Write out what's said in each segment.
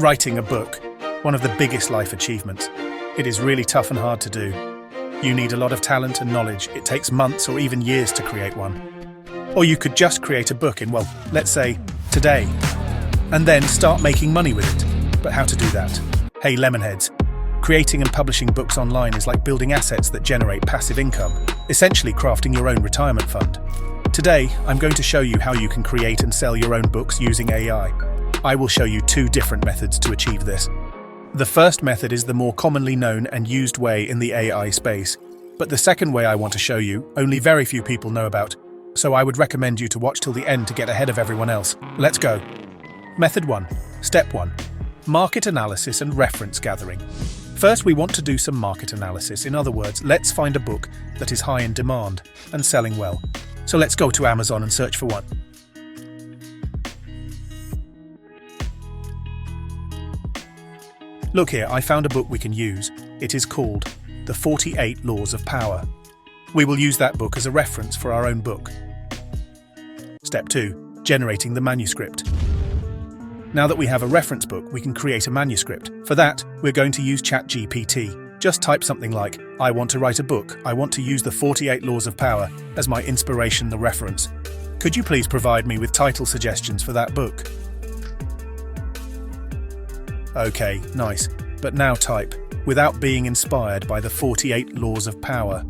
Writing a book, one of the biggest life achievements. It is really tough and hard to do. You need a lot of talent and knowledge. It takes months or even years to create one. Or you could just create a book in, well, let's say, today, and then start making money with it. But how to do that? Hey, Lemonheads. Creating and publishing books online is like building assets that generate passive income, essentially crafting your own retirement fund. Today, I'm going to show you how you can create and sell your own books using AI. I will show you two different methods to achieve this. The first method is the more commonly known and used way in the AI space, but the second way I want to show you, only very few people know about, so I would recommend you to watch till the end to get ahead of everyone else. Let's go. Method 1. Step 1. Market analysis and reference gathering. First, we want to do some market analysis. In other words, let's find a book that is high in demand and selling well. So let's go to Amazon and search for one. Look here, I found a book we can use. It is called The 48 Laws of Power. We will use that book as a reference for our own book. Step 2. Generating the manuscript. Now that we have a reference book, we can create a manuscript. For that, we're going to use ChatGPT. Just type something like, I want to write a book. I want to use the 48 Laws of Power as my inspiration, the reference. Could you please provide me with title suggestions for that book? Okay, nice. But now type, without being inspired by the 48 Laws of Power,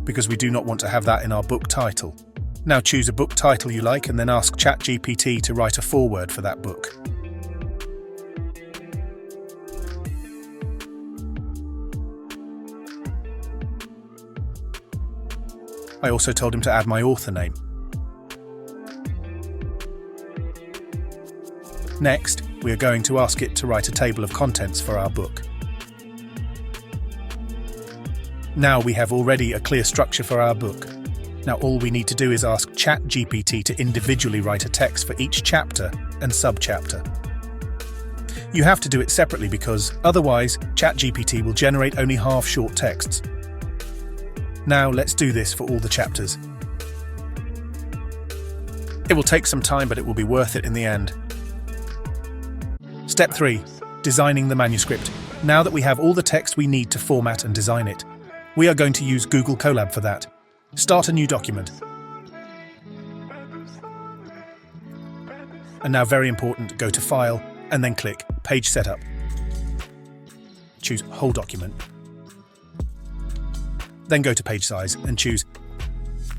because we do not want to have that in our book title. Now choose a book title you like and then ask ChatGPT to write a foreword for that book. I also told him to add my author name. Next, we are going to ask it to write a table of contents for our book. Now we have already a clear structure for our book. Now all we need to do is ask ChatGPT to individually write a text for each chapter and subchapter. You have to do it separately because otherwise ChatGPT will generate only half short texts. Now let's do this for all the chapters. It will take some time, but it will be worth it in the end. Step 3. Designing the manuscript. Now that we have all the text we need to format and design it, we are going to use Google Colab for that. Start a new document. And now, very important, go to File and then click Page Setup. Choose Whole Document. Then go to Page Size and choose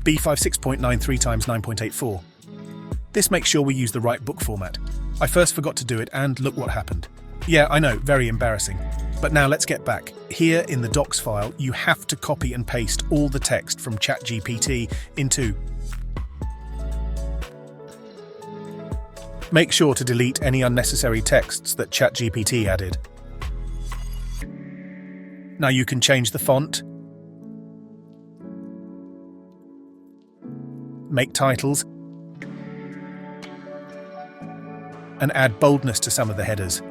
B56.93 x 9.84. This makes sure we use the right book format. I first forgot to do it and look what happened. Yeah, I know, very embarrassing. But now let's get back. Here in the Docs file, you have to copy and paste all the text from ChatGPT into. Make sure to delete any unnecessary texts that ChatGPT added. Now you can change the font, make titles, and add boldness to some of the headers.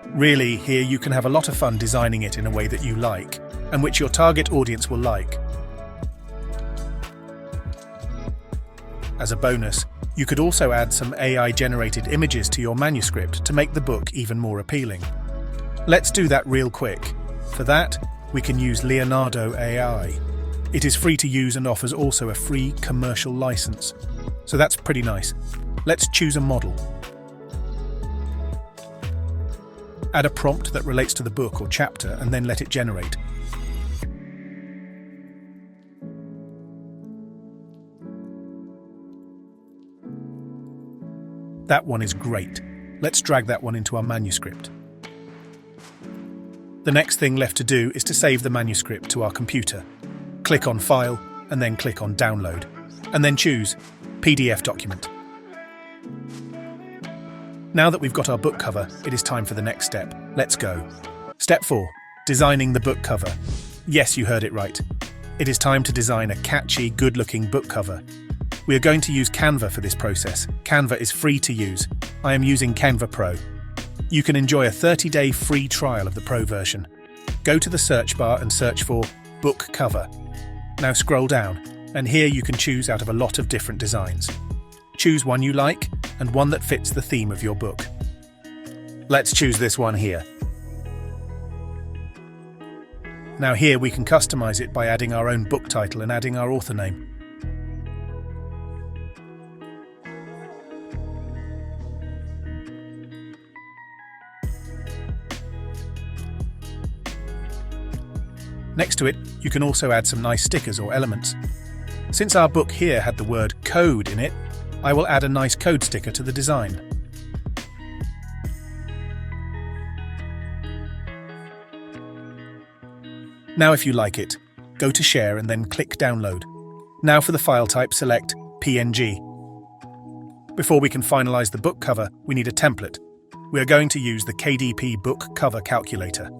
Really, here you can have a lot of fun designing it in a way that you like, and which your target audience will like. As a bonus, you could also add some AI-generated images to your manuscript to make the book even more appealing. Let's do that real quick. For that, we can use Leonardo AI. It is free to use and offers also a free commercial license. So that's pretty nice. Let's choose a model. Add a prompt that relates to the book or chapter and then let it generate. That one is great. Let's drag that one into our manuscript. The next thing left to do is to save the manuscript to our computer. Click on File and then click on Download, and then choose PDF document. Now that we've got our book cover, it is time for the next step. Let's go. Step 4. Designing the book cover. Yes, you heard it right. It is time to design a catchy, good-looking book cover. We are going to use Canva for this process. Canva is free to use. I am using Canva Pro. You can enjoy a 30-day free trial of the Pro version. Go to the search bar and search for Book Cover. Now scroll down, and here you can choose out of a lot of different designs. Choose one you like and one that fits the theme of your book. Let's choose this one here. Now here we can customize it by adding our own book title and adding our author name. Next to it, you can also add some nice stickers or elements. Since our book here had the word code in it, I will add a nice code sticker to the design. Now if you like it, go to Share and then click Download. Now for the file type, select PNG. Before we can finalize the book cover, we need a template. We are going to use the KDP Book Cover Calculator.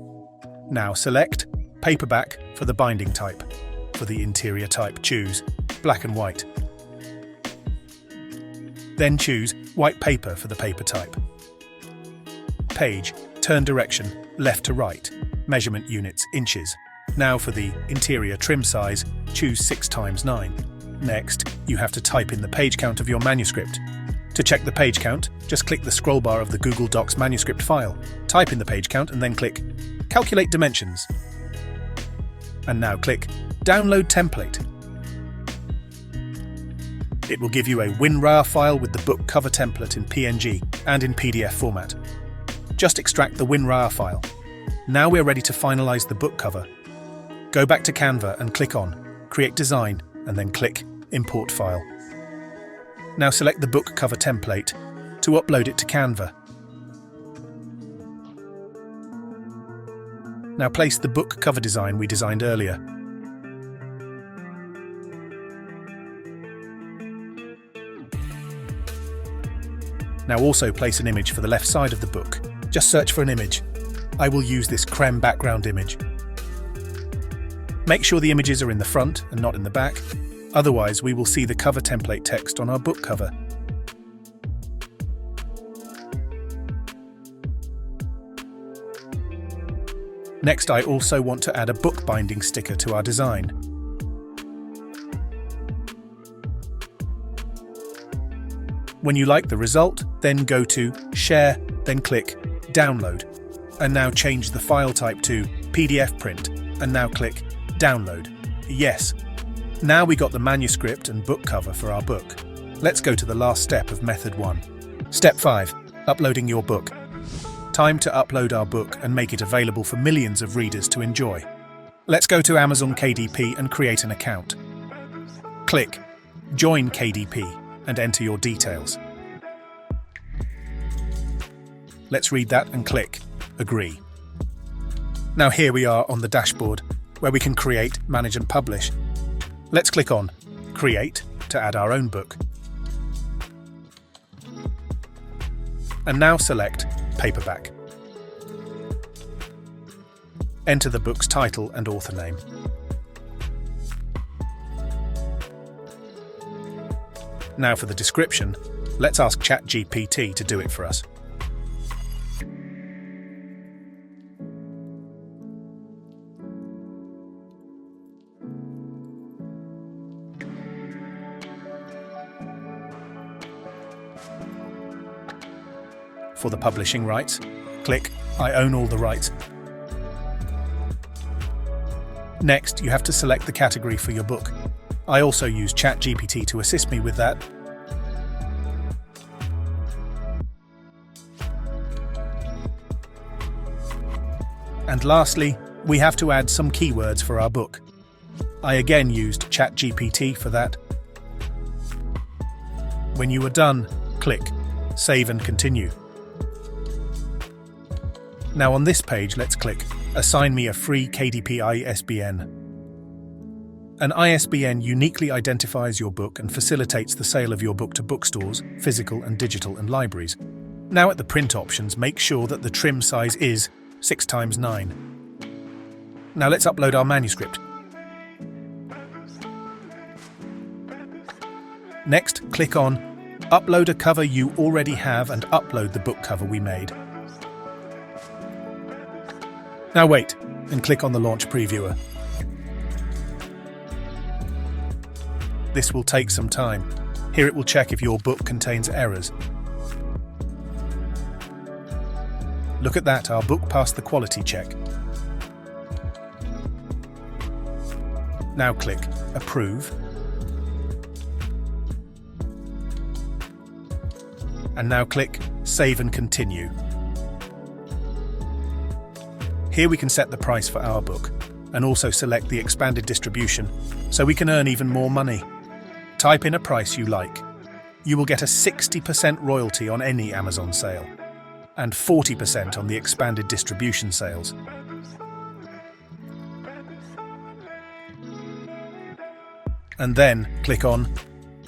Now select Paperback for the binding type. For the interior type, choose black and white. Then choose white paper for the paper type. Page, turn direction, left to right. Measurement units, inches. Now for the interior trim size, choose 6x9. Next, you have to type in the page count of your manuscript. To check the page count, just click the scroll bar of the Google Docs manuscript file. Type in the page count and then click Calculate Dimensions. And now click Download Template. It will give you a WinRAR file with the book cover template in PNG and in PDF format. Just extract the WinRAR file. Now we're ready to finalize the book cover. Go back to Canva and click on Create Design and then click Import File. Now select the book cover template to upload it to Canva. Now place the book cover design we designed earlier. Now also place an image for the left side of the book. Just search for an image. I will use this creme background image. Make sure the images are in the front and not in the back, otherwise we will see the cover template text on our book cover. Next, I also want to add a book binding sticker to our design. When you like the result, then go to Share, then click Download. And now change the file type to PDF print, and now click Download. Yes. Now we got the manuscript and book cover for our book. Let's go to the last step of Method 1. Step 5. Uploading your book. Time to upload our book and make it available for millions of readers to enjoy. Let's go to Amazon KDP and create an account. Click Join KDP and enter your details. Let's read that and click Agree. Now here we are on the dashboard where we can create, manage and publish. Let's click on Create to add our own book. And now select Paperback. Enter the book's title and author name. Now for the description, let's ask ChatGPT to do it for us. For the publishing rights, click I own all the rights. Next, you have to select the category for your book. I also use ChatGPT to assist me with that. And lastly, we have to add some keywords for our book. I again used ChatGPT for that. When you are done, click Save and Continue. Now on this page, let's click Assign me a free KDP ISBN. An ISBN uniquely identifies your book and facilitates the sale of your book to bookstores, physical and digital, and libraries. Now at the print options, make sure that the trim size is 6x9. Now let's upload our manuscript. Next, click on Upload a cover you already have and upload the book cover we made. Now wait, and click on the Launch Previewer. This will take some time. Here it will check if your book contains errors. Look at that, our book passed the quality check. Now click Approve. And now click Save and Continue. Here we can set the price for our book and also select the expanded distribution so we can earn even more money. Type in a price you like. You will get a 60% royalty on any Amazon sale and 40% on the expanded distribution sales. And then click on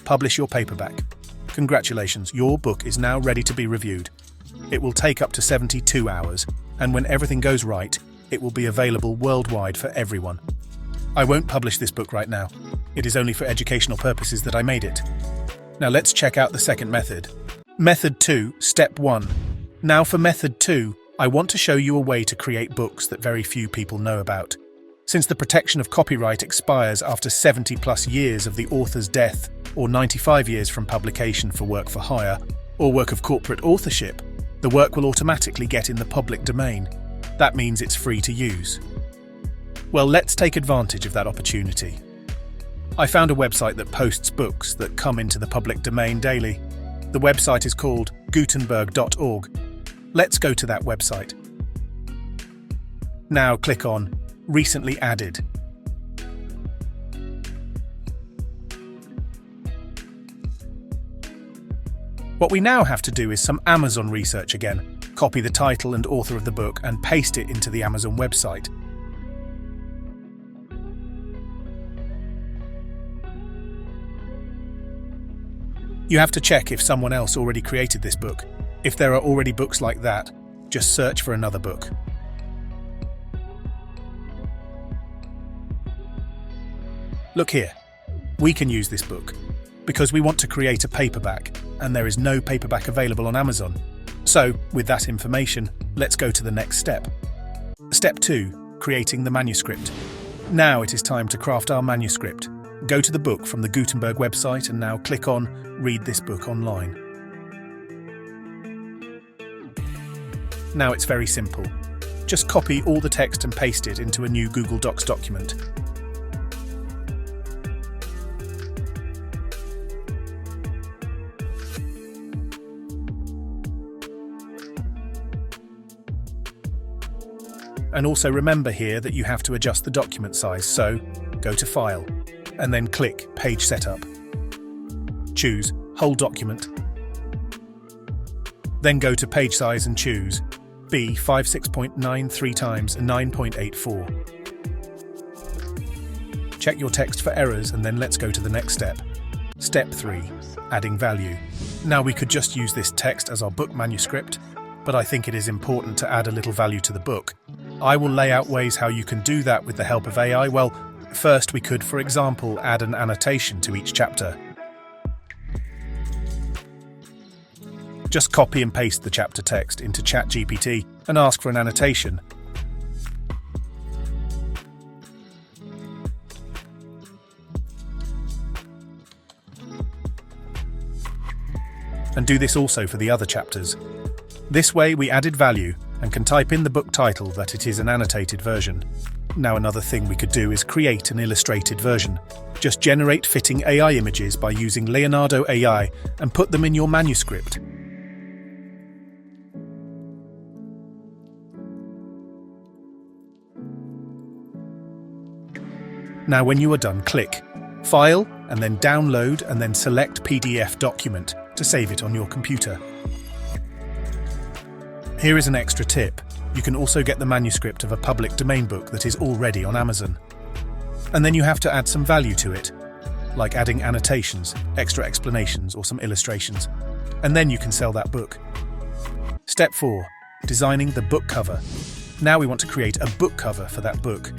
Publish your paperback. Congratulations, your book is now ready to be reviewed. It will take up to 72 hours, and when everything goes right, it will be available worldwide for everyone. I won't publish this book right now. It is only for educational purposes that I made it. Now let's check out the second method. Method 2, Step 1. Now for Method 2, I want to show you a way to create books that very few people know about. Since the protection of copyright expires after 70+ years of the author's death, or 95 years from publication for work for hire, or work of corporate authorship, the work will automatically get in the public domain. That means it's free to use. Well, let's take advantage of that opportunity. I found a website that posts books that come into the public domain daily. The website is called Gutenberg.org. Let's go to that website. Now click on Recently Added. What we now have to do is some Amazon research again. Copy the title and author of the book and paste it into the Amazon website. You have to check if someone else already created this book. If there are already books like that, just search for another book. Look here. We can use this book because we want to create a paperback, and there is no paperback available on Amazon. So, with that information, let's go to the next step. Step 2, creating the manuscript. Now it is time to craft our manuscript. Go to the book from the Gutenberg website and now click on Read this book online. Now it's very simple. Just copy all the text and paste it into a new Google Docs document. And also remember here that you have to adjust the document size, so go to File, and then click Page Setup. Choose Whole Document. Then go to Page Size and choose B56.93 times 9.84. Check your text for errors, and then let's go to the next step. Step 3, Adding Value. Now we could just use this text as our book manuscript, but I think it is important to add a little value to the book. I will lay out ways how you can do that with the help of AI. Well, first we could, for example, add an annotation to each chapter. Just copy and paste the chapter text into ChatGPT and ask for an annotation. And do this also for the other chapters. This way we added value and can type in the book title that it is an annotated version. Now another thing we could do is create an illustrated version. Just generate fitting AI images by using Leonardo AI and put them in your manuscript. Now when you are done, click File and then Download and then select PDF document to save it on your computer. Here is an extra tip. You can also get the manuscript of a public domain book that is already on Amazon. And then you have to add some value to it, like adding annotations, extra explanations, or some illustrations. And then you can sell that book. Step 4, Designing the book cover. Now we want to create a book cover for that book.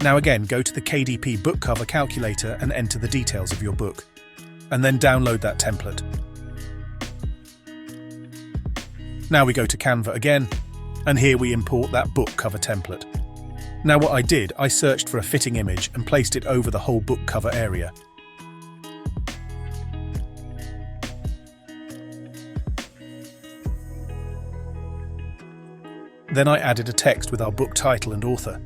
Now again, go to the KDP book cover calculator and enter the details of your book. And then download that template. Now we go to Canva again, and here we import that book cover template. Now what I did, I searched for a fitting image and placed it over the whole book cover area. Then I added a text with our book title and author.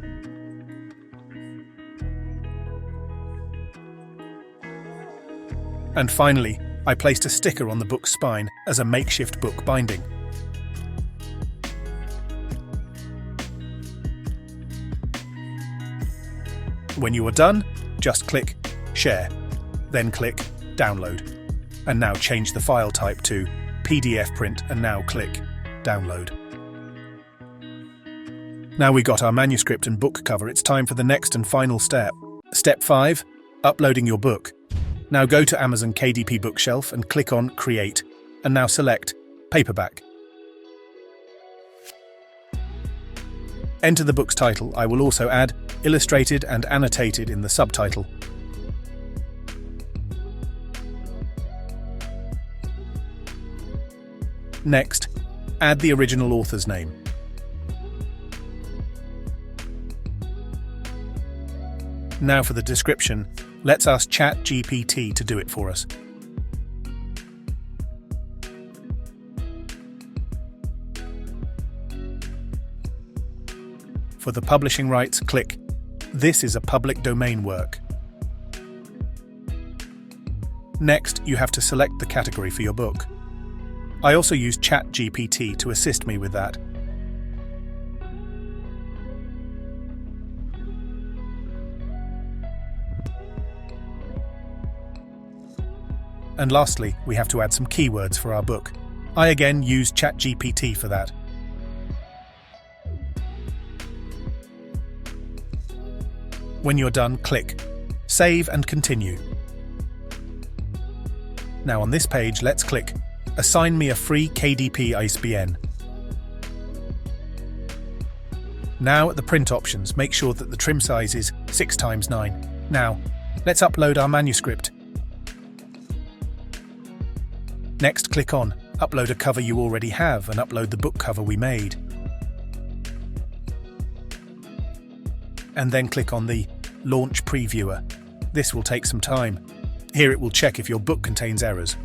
And finally, I placed a sticker on the book's spine as a makeshift book binding. When you are done, just click Share, then click Download. And now change the file type to PDF print and now click Download. Now we got our manuscript and book cover, it's time for the next and final step. Step 5. Uploading your book. Now go to Amazon KDP Bookshelf and click on Create, and now select Paperback. Enter the book's title. I will also add illustrated and annotated in the subtitle. Next, add the original author's name. Now for the description, let's ask ChatGPT to do it for us. For the publishing rights, click This is a public domain work. Next, you have to select the category for your book. I also used ChatGPT to assist me with that. And lastly, we have to add some keywords for our book. I again used ChatGPT for that. When you're done, click Save and Continue. Now on this page, let's click Assign me a free KDP ISBN. Now at the print options, make sure that the trim size is 6x9. Now, let's upload our manuscript. Next, click on Upload a cover you already have and upload the book cover we made. And then click on the Launch Previewer. This will take some time. Here it will check if your book contains errors.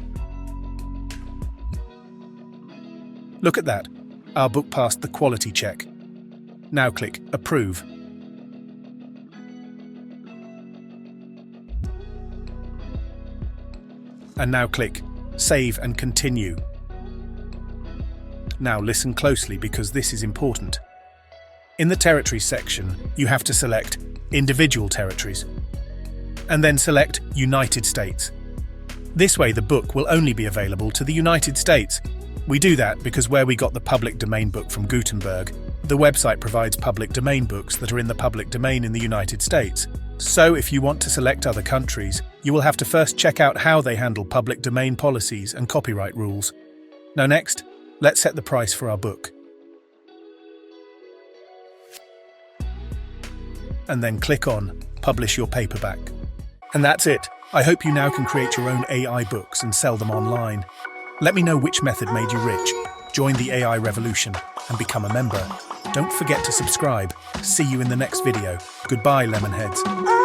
Look at that. Our book passed the quality check. Now click Approve. And now click Save and Continue. Now listen closely because this is important. In the Territories section, you have to select Individual Territories, and then select United States. This way the book will only be available to the United States. We do that because where we got the public domain book from Gutenberg, the website provides public domain books that are in the public domain in the United States. So if you want to select other countries, you will have to first check out how they handle public domain policies and copyright rules. Now next, let's set the price for our book. And then click on Publish your paperback. And that's it. I hope you now can create your own AI books and sell them online. Let me know which method made you rich. Join the AI revolution and become a member. Don't forget to subscribe. See you in the next video. Goodbye, Lemonheads.